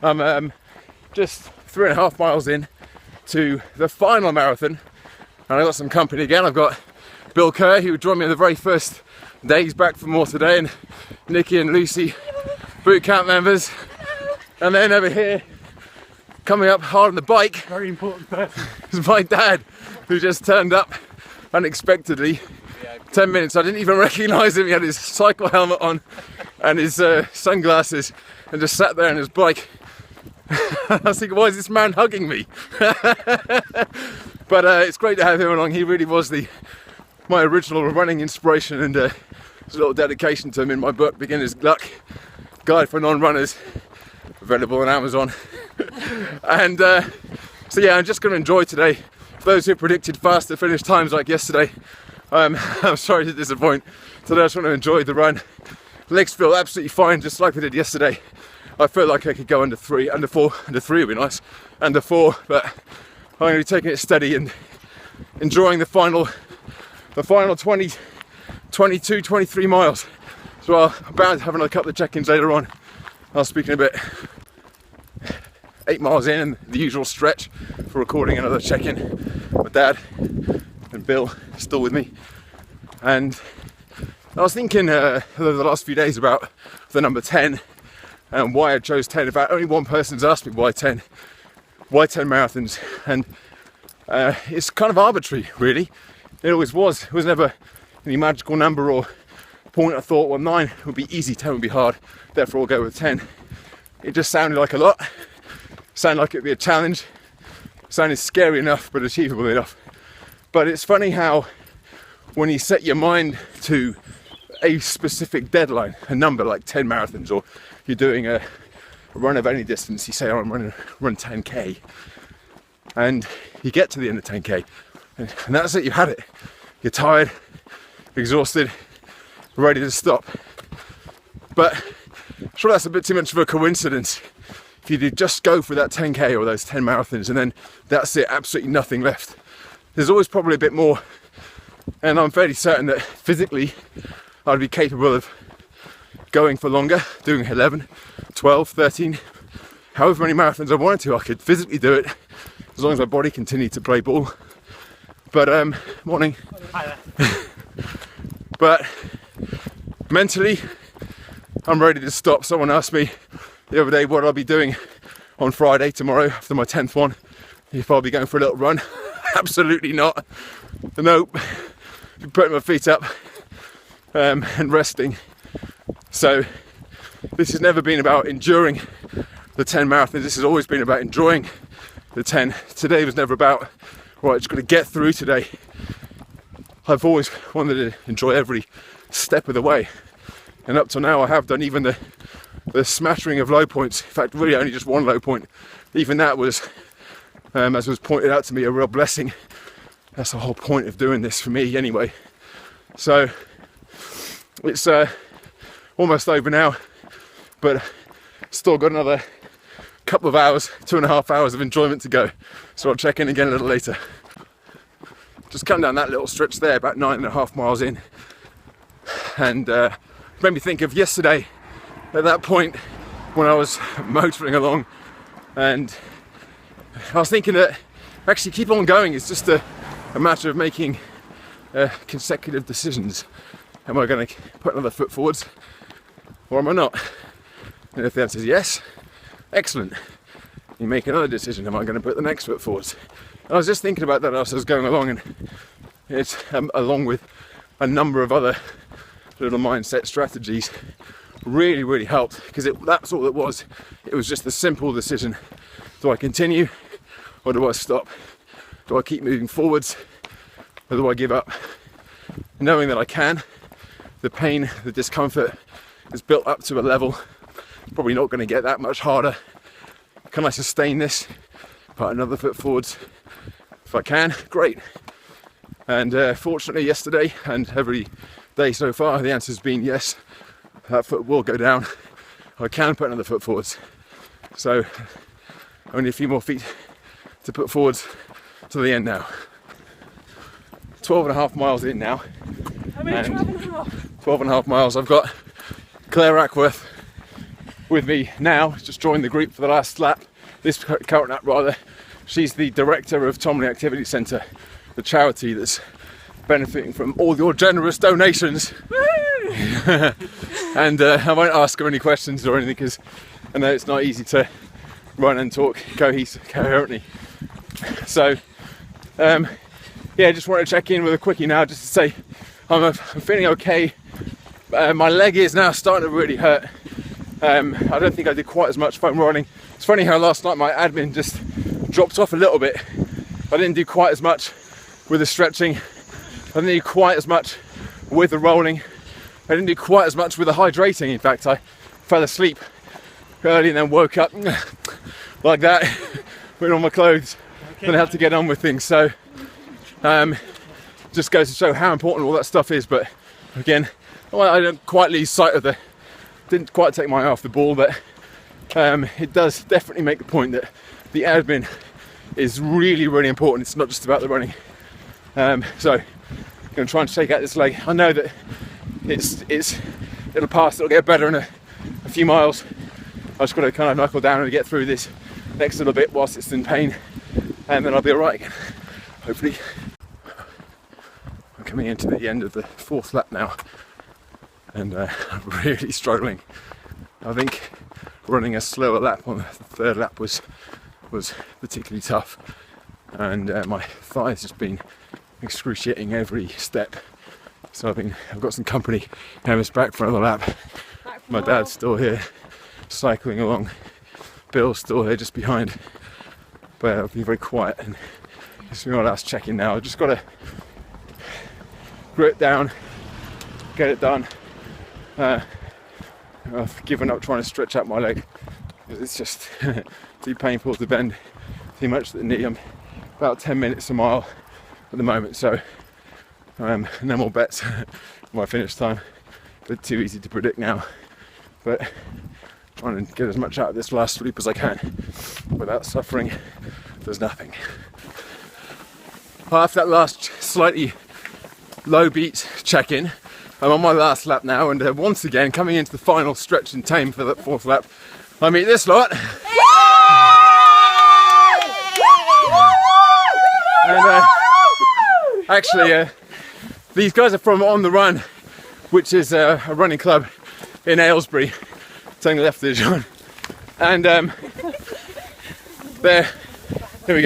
I'm just 3.5 miles in to the final marathon, and I got some company again. I've got Bill Kerr, who joined me on the very first day. He's back for more today, and Nikki and Lucy, boot camp members. And then over here, coming up hard on the bike, Very important person. is my dad, who just turned up unexpectedly. 10 minutes, I didn't even recognise him. He had his cycle helmet on and his sunglasses and just sat there on his bike. I was thinking, why is this man hugging me? But it's great to have him along. He really was my original running inspiration, and there's a little dedication to him in my book, Beginner's Luck, Guide for Non-Runners, available on Amazon. And so yeah, I'm just going to enjoy today. For those who predicted faster finish times like yesterday, I'm sorry to disappoint. Today I just want to enjoy the run. Legs feel absolutely fine, just like I did yesterday. I feel like I could go under 3, under 4, under 3 would be nice, under 4, but I'm going to be taking it steady and enjoying the final 20, 22, 23 miles. So I'm bound to have another couple of check-ins later on. I'll speak in a bit. 8 miles in, and the usual stretch for recording another check-in. My dad and Bill still with me. And I was thinking over the last few days about the number 10 and why I chose 10. In fact, only one person's asked me why 10 marathons, and it's kind of arbitrary, really. It always was. It was never any magical number or point I thought, well, 9 would be easy, 10 would be hard, therefore I'll go with 10. It just sounded like a lot, sounded like it would be a challenge, sounded scary enough but achievable enough. But it's funny how when you set your mind to a specific deadline, a number like 10 marathons, or you're doing a run of any distance, you say, oh, I'm running run 10k, and you get to the end of 10k, and that's it, you had it. You're tired, exhausted, ready to stop. But I'm sure that's a bit too much of a coincidence. If you did just go for that 10k or those 10 marathons and then that's it, absolutely nothing left. There's always probably a bit more, and I'm fairly certain that physically I'd be capable of going for longer, doing 11, 12, 13, however many marathons I wanted to. I could physically do it as long as my body continued to play ball. But morning. Hi there. But mentally, I'm ready to stop. Someone asked me the other day what I'll be doing on Friday, tomorrow, after my 10th one, if I'll be going for a little run. Absolutely not. Nope. Putting my feet up and resting. So this has never been about enduring the 10 marathons. This has always been about enjoying the 10. Today was never about, right, just got to get through today. I've always wanted to enjoy every step of the way, and up till now I have done. Even the smattering of low points, in fact really only just one low point, even that was, as was pointed out to me, a real blessing. That's the whole point of doing this for me anyway. So it's almost over now, but still got another couple of hours, 2.5 hours of enjoyment to go. So I'll check in again a little later. Just come down that little stretch there, about 9.5 miles in, and made me think of yesterday at that point when I was motoring along, and I was thinking that actually keep on going. It's just a matter of making consecutive decisions. Am I going to put another foot forwards, or am I not? And if the answer is yes, excellent. You make another decision. Am I going to put the next foot forwards? And I was just thinking about that as I was going along, and it's along with a number of other little mindset strategies, really helped, because that's all it was. It was just a simple decision. Do I continue, or do I stop? Do I keep moving forwards, or do I give up? Knowing that I can, the pain, the discomfort is built up to a level, probably not going to get that much harder. Can I sustain this? Put another foot forwards. If I can, great. And fortunately yesterday and every day so far, the answer's been yes, that foot will go down. I can put another foot forwards. So only a few more feet to put forwards to the end now. 12.5 miles in now. I mean, 12.5. 12.5 miles. I've got Claire Ackworth with me now, just joined the group for the last lap, this current lap rather. She's the director of Tomley Activity Centre, the charity that's benefiting from all your generous donations. And I won't ask her any questions or anything because I know it's not easy to run and talk coherently. So, yeah, just wanted to check in with a quickie now just to say I'm feeling okay. My leg is now starting to really hurt. I don't think I did quite as much foam rolling. It's funny how last night my admin just dropped off a little bit. I didn't do quite as much with the stretching. I didn't do quite as much with the rolling. I didn't do quite as much with the hydrating. In fact, I fell asleep early and then woke up like that, putting on my clothes, and had to get on with things. So, just goes to show how important all that stuff is. But again, well, I don't quite lose sight of didn't quite take my eye off the ball, but it does definitely make the point that the admin is really, really important. It's not just about the running. So I'm going to try and shake out this leg. I know that it'll pass, it'll get better in a few miles. I just got to kind of knuckle down and get through this next little bit whilst it's in pain, and then I'll be alright again, hopefully. I'm coming into the end of the 4th lap now, and I'm really struggling. I think running a slower lap on the 3rd lap was particularly tough, and my thighs just been excruciating every step. So I've got some company. Emma's back for another lap. My dad's still here, cycling along. Bill's still here just behind. But I'll be very quiet, and this is my last check-in now. I've just got to grit down, get it done. I've given up trying to stretch out my leg because it's just too painful to bend too much at the knee. I'm about 10 minutes a mile at the moment, so no more bets on my finish time. But too easy to predict now. But trying to get as much out of this last loop as I can without suffering. There's nothing. After that last slightly low beat check-in, I'm on my last lap now, and once again coming into the final stretch and tame for that 4th lap, I meet this lot. And actually, these guys are from On The Run, which is a running club in Aylesbury, turning left there, John. And they're